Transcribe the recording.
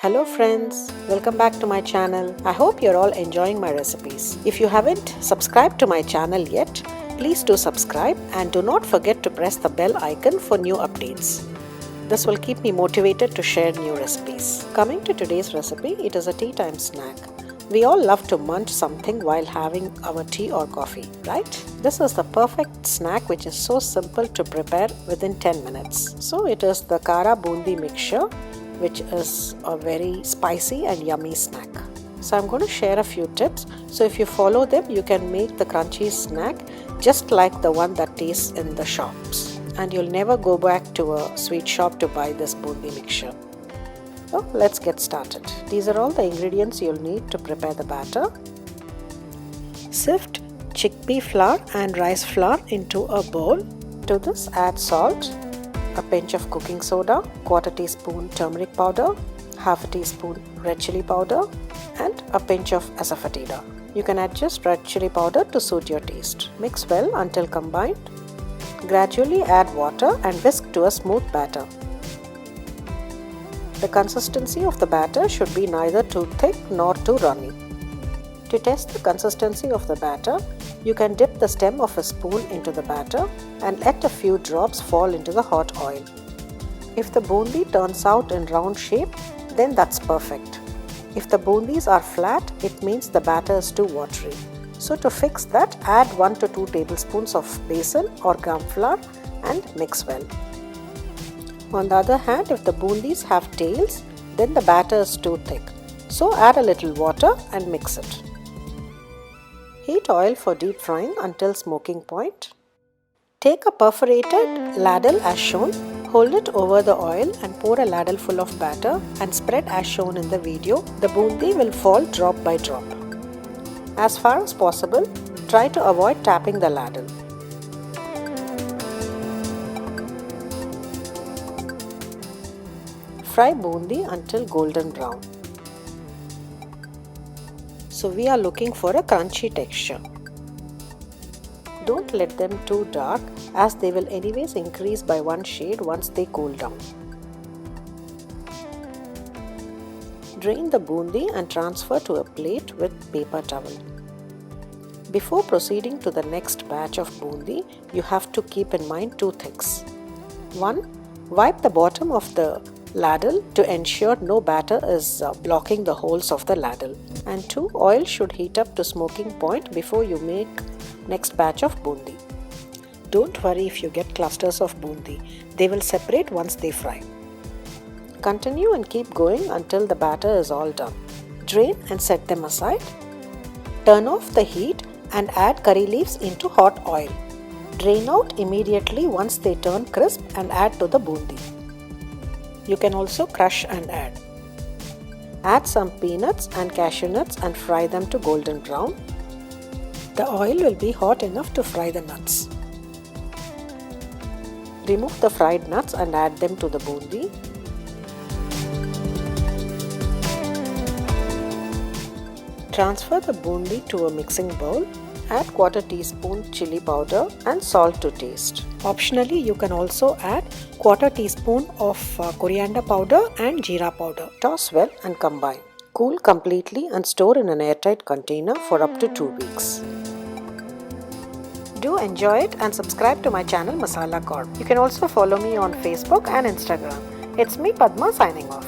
Hello friends, welcome back to my channel. I hope you're all enjoying my recipes. If you haven't subscribed to my channel yet, please do subscribe and do not forget to press the bell icon for new updates. This will keep me motivated to share new recipes. Coming to today's recipe, it is a tea time snack. We all love to munch something while having our tea or coffee, right? This is the perfect snack which is so simple to prepare within 10 minutes. So it is the Khara Boondi Mixture, which is a very spicy and yummy snack. So I'm going to share a few tips. So if you follow them, you can make the crunchy snack just like the one that tastes in the shops. And you'll never go back to a sweet shop to buy this Boondi mixture. So let's get started. These are all the ingredients you'll need to prepare the batter. Sift chickpea flour and rice flour into a bowl. To this add salt, a pinch of cooking soda, quarter teaspoon turmeric powder, half a teaspoon red chilli powder, and a pinch of Asafoetida. You can adjust red chilli powder to suit your taste. Mix well until combined. Gradually add water and whisk to a smooth batter. The consistency of the batter should be neither too thick nor too runny. To test the consistency of the batter, you can dip the stem of a spoon into the batter and let a few drops fall into the hot oil. If the boondi turns out in round shape, then that's perfect. If the boondis are flat, it means the batter is too watery. So to fix that, add 1 to 2 tablespoons of besan or gram flour and mix well. On the other hand, if the boondis have tails, then the batter is too thick. So add a little water and mix it. Heat oil for deep frying until smoking point. Take a perforated ladle as shown, hold it over the oil and pour a ladle full of batter and spread as shown in the video. The boondi will fall drop by drop. As far as possible, try to avoid tapping the ladle. Fry boondi until golden brown. So we are looking for a crunchy texture. Don't let them too dark as they will anyways increase by one shade once they cool down. Drain the boondi and transfer to a plate with paper towel. Before proceeding to the next batch of boondi, you have to keep in mind two things. 1. Wipe the bottom of the ladle to ensure no batter is blocking the holes of the ladle. And 2. Oil should heat up to smoking point before you make next batch of boondi. Don't worry if you get clusters of boondi. They will separate once they fry. Continue and keep going until the batter is all done. Drain and set them aside. Turn off the heat and add curry leaves into hot oil. Drain out immediately once they turn crisp and add to the boondi. You can also crush and add. Add some peanuts and cashew nuts and fry them to golden brown. The oil will be hot enough to fry the nuts. Remove the fried nuts and add them to the boondi. Transfer the boondi to a mixing bowl. Add quarter teaspoon chili powder and salt to taste. Optionally, you can also add quarter teaspoon of coriander powder and jeera powder. Toss well and combine. Cool completely and store in an airtight container for up to 2 weeks. Do enjoy it and subscribe to my channel MasalaKorb. You can also follow me on Facebook and Instagram. It's me Padma signing off.